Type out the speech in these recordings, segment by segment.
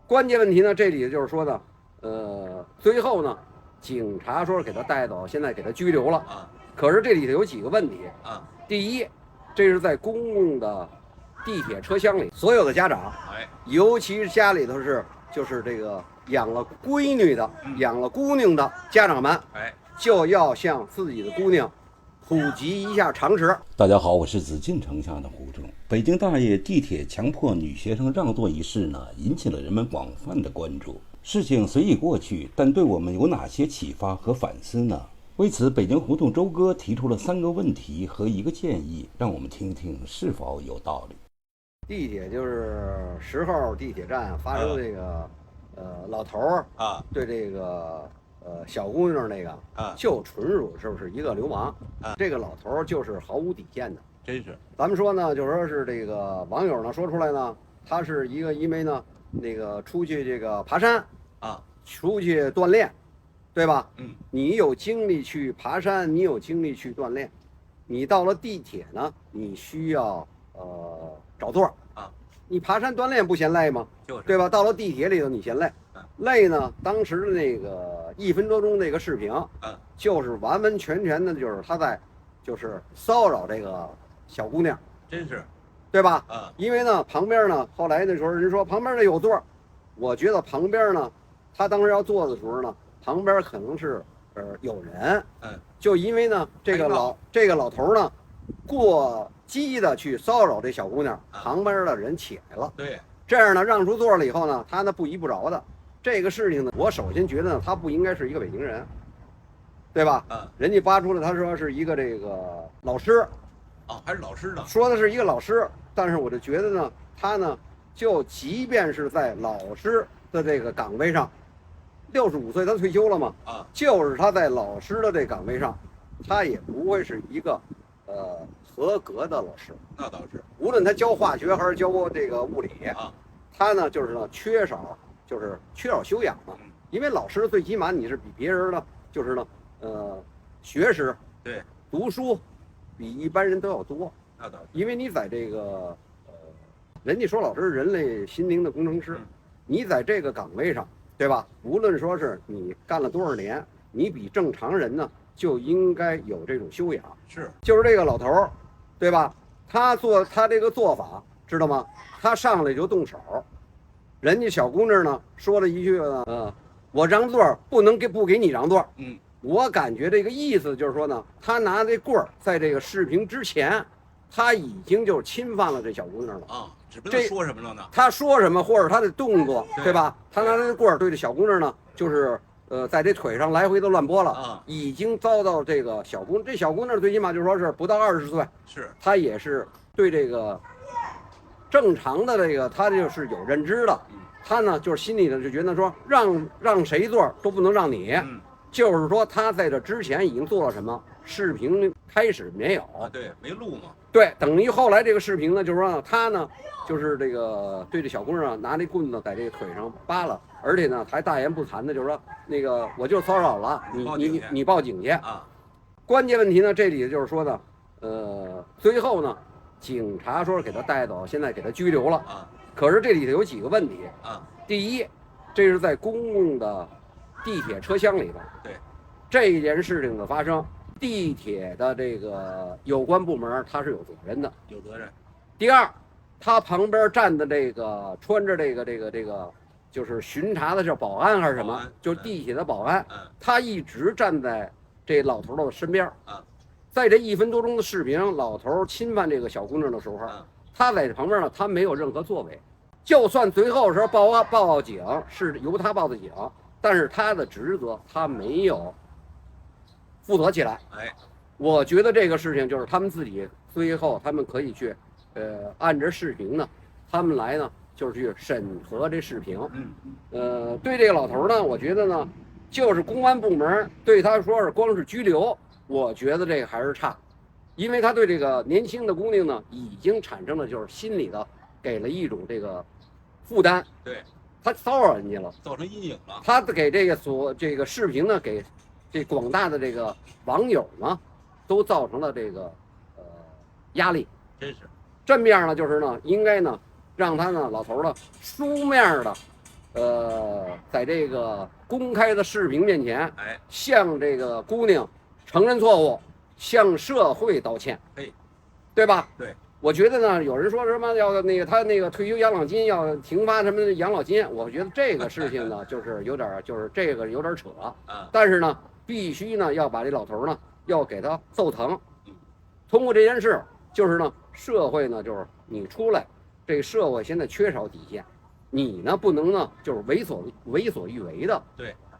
关键问题呢，这里就是说呢，最后呢，警察说给他带走，现在给他拘留了啊。可是这里头有几个问题啊。第一，这是在公共的地铁车厢里，所有的家长，尤其是家里头就是这个养了闺女的、养了姑娘的家长们，就要向自己的姑娘普及一下常识。大家好，我是紫禁城下的胡忠。北京大爷地铁强迫女学生让座一事呢，引起了人们广泛的关注。事情随意过去，但对我们有哪些启发和反思呢？为此，北京胡同周哥提出了3个问题和1个建议，让我们听听是否有道理。地铁就是10号地铁站发生这个，老头儿啊对这个小姑娘那个就纯属是一个流氓这个老头儿就是毫无底线的，真是。咱们说呢，就说是这个网友呢说出来呢，他是一个因为呢那个出去这个爬山啊，出去锻炼，对吧？你有精力去爬山，你有精力去锻炼，你到了地铁呢，你需要找座啊。你爬山锻炼不嫌累吗？就是，对吧？到了地铁里头你嫌累，累呢？当时的那个1分多钟那个视频，就是完完全全的就是他在就是骚扰这个小姑娘，真是，对吧？因为呢旁边呢后来那时候人说旁边那有座，我觉得旁边呢他当时要坐的时候呢，旁边可能是有人，就因为呢这个老头呢过激的去骚扰这小姑娘，旁边的人起来了，对，这样呢让出座了以后呢，他呢不依不饶的。这个事情呢，我首先觉得呢，他不应该是一个北京人，对吧？人家扒出来他说是一个这个老师，还是老师呢？说的是一个老师，但是我就觉得呢，他呢就即便是在老师的这个岗位上，65岁他退休了嘛，就是他在老师的这岗位上，他也不会是一个合格的老师。那倒是，无论他教化学还是教这个物理他呢就是呢缺少修养嘛。因为老师最起码你是比别人呢就是呢学识对读书比一般人都要多。那倒是，因为你在这个人家说老师是人类心灵的工程师，你在这个岗位上，对吧？无论说是你干了多少年，你比正常人呢就应该有这种修养。是，就是这个老头儿，对吧？他这个做法知道吗？他上来就动手，人家小姑娘呢说了一句呢，我让座不给你让座。我感觉这个意思就是说呢，他拿这棍儿在这个视频之前，他已经就是侵犯了这小姑娘了啊。只不过说什么了呢？他说什么或者他的动作，对吧？他拿这棍儿对这小姑娘呢，就是在这腿上来回的乱拨了已经遭到这个小姑娘最起码就是说是不到20岁，是她也是对这个正常的这个她就是有认知的，她呢就是心里呢就觉得说让谁坐都不能让你，就是说她在这之前已经做了什么，视频开始没有对，没录嘛，对，等于后来这个视频呢就是说她呢就是这个对这小姑娘拿这棍子在这个腿上扒了，而且呢还大言不惭的就是说那个我就骚扰了你报警去啊。关键问题呢这里就是说呢最后呢警察说给他带走，现在给他拘留了啊。可是这里头有几个问题啊。第一，这是在公共的地铁车厢里头，对这件事情的发生，地铁的这个有关部门他是有责任的，有责任。第二，他旁边站的这个穿着这个就是巡查的是保安还是什么，就是地铁的保安，他一直站在这老头的身边在这1分多钟的视频，老头侵犯这个小姑娘的时候，他在旁边呢，他没有任何作为。就算最后时候报警是由他报的警，但是他的职责他没有负责起来。我觉得这个事情就是他们自己最后他们可以去按着视频呢，他们来呢就是去审核这视频。对这个老头呢，我觉得呢，就是公安部门对他说是光是拘留，我觉得这个还是差，因为他对这个年轻的姑娘呢，已经产生了就是心理的给了一种这个负担，对，他骚扰人家了，造成阴影了。他给这个视频呢，给这广大的这个网友呢，都造成了这个压力。真是，正面呢就是呢，应该呢让他呢老头呢书面的在这个公开的视频面前，向这个姑娘承认错误，向社会道歉，对吧？对。我觉得呢，有人说什么要那个他那个退休养老金要停发什么养老金，我觉得这个事情呢，就是有点就是这个有点扯。但是呢，必须呢要把这老头呢要给他揍疼。通过这件事，就是呢社会呢就是你出来，这个社会现在缺少底线，你呢不能呢就是为所欲为的，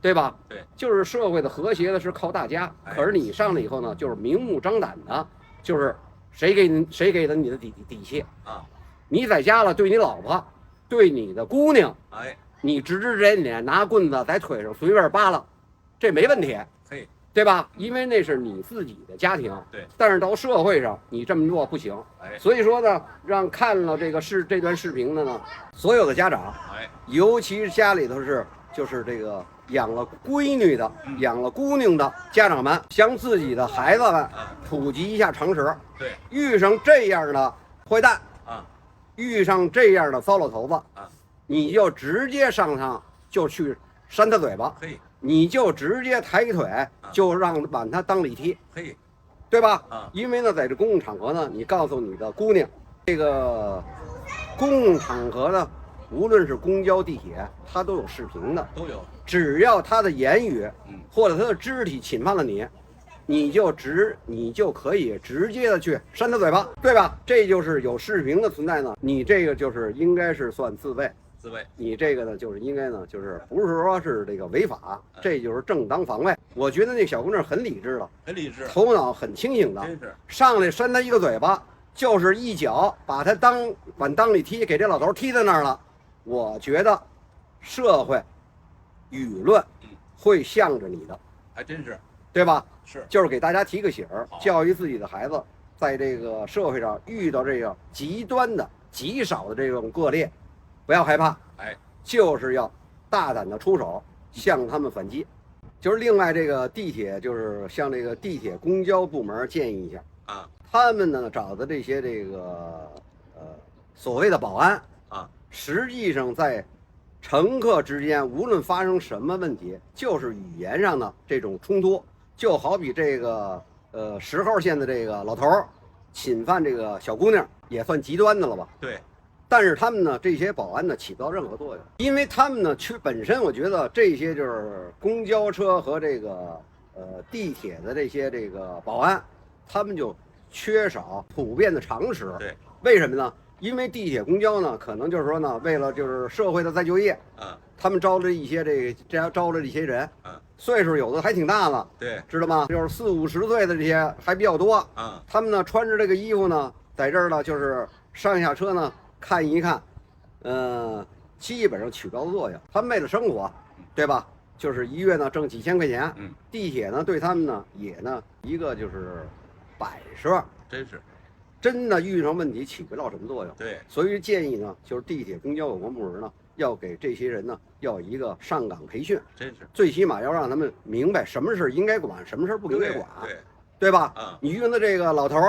对吧？对，就是社会的和谐的是靠大家，可是你上来以后呢，就是明目张胆的，就是谁给的你的底气啊？你在家了，对你老婆，对你的姑娘，你指指点点，拿棍子在腿上随便扒拉，这没问题，对吧？因为那是你自己的家庭，但是到社会上你这么做不行，所以说呢，让看了这段视频的呢，所有的家长，尤其是家里头就是这个养了闺女的、养了姑娘的家长们，向自己的孩子们普及一下常识。遇上这样的坏蛋遇上这样的糟老头子你就直接上场就去扇他嘴巴，你就直接抬腿就把他当里踢，对吧？因为呢，在这公共场合呢，你告诉你的姑娘，这个公共场合呢，无论是公交、地铁，它都有视频的，都有。只要他的言语或者他的肢体侵犯了你，你就可以直接的去扇他嘴巴，对吧？这就是有视频的存在呢，你这个就是应该是算自卫。你这个呢，就是应该呢，就是不是说是这个违法，这就是正当防卫。我觉得那小姑娘很理智了，头脑很清醒的，上来扇他一个嘴巴，就是一脚把他当里踢，给这老头踢在那儿了。我觉得社会舆论会向着你的，还真是，对吧？就是给大家提个醒儿，教育自己的孩子，在这个社会上遇到这个极端的、极少的这种恶劣，不要害怕，就是要大胆的出手，向他们反击。就是另外这个地铁，就是向这个地铁公交部门建议一下他们呢找的这些这个所谓的保安实际上在乘客之间无论发生什么问题，就是语言上的这种冲突，就好比这个10号线的这个老头侵犯这个小姑娘，也算极端的了吧？但是他们呢，这些保安呢起不到任何作用，因为他们呢本身我觉得这些就是公交车和这个地铁的这些这个保安，他们就缺少普遍的常识。为什么呢？因为地铁公交呢，可能就是说呢，为了就是社会的再就业，他们招了一些人，岁数有的还挺大了，知道吗？就是40、50岁的这些还比较多，他们呢穿着这个衣服呢，在这儿呢就是上下车呢看一看，基本上起不到作用。他们为了生活，对吧？就是一月呢挣几千块钱，地铁呢对他们呢也呢一个就是摆设，真的遇上问题起不到什么作用。所以建议呢，就是地铁公交有关部门呢，要给这些人呢要一个上岗培训，最起码要让他们明白什么事应该管，什么事不应该管，对吧？你遇到这个老头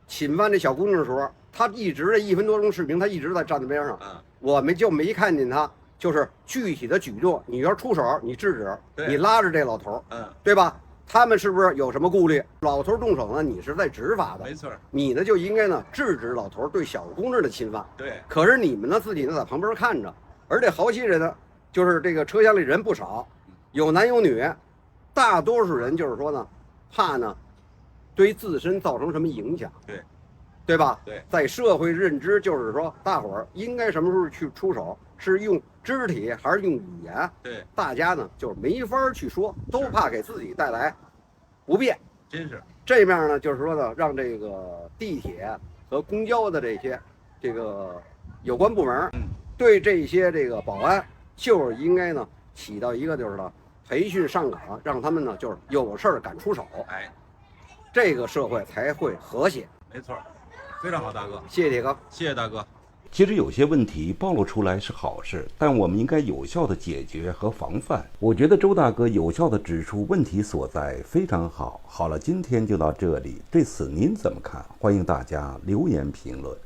侵犯这小姑娘的时候，他一直这1分多钟视频，他一直在站在边上，我没看见他就是具体的举动。你要出手，你制止，你拉着这老头，对吧？他们是不是有什么顾虑？老头动手呢，你是在执法的，没错。你呢就应该呢制止老头对小姑娘的侵犯。可是你们呢自己呢在旁边看着，而且好些人呢，就是这个车厢里人不少，有男有女，大多数人就是说呢，怕呢对自身造成什么影响，对吧？在社会认知就是说，大伙儿应该什么时候去出手，是用肢体还是用语言？大家呢就是没法去说，都怕给自己带来不便。这面呢，就是说呢，让这个地铁和公交的这个有关部门，对这些这个保安，就是应该呢起到一个就是呢培训上岗，让他们呢就是有事儿敢出手，这个社会才会和谐。没错，非常好，大哥，谢谢铁哥，谢谢大哥。其实有些问题暴露出来是好事，但我们应该有效的解决和防范。我觉得周大哥有效的指出问题所在，非常好。好了，今天就到这里，对此您怎么看？欢迎大家留言评论。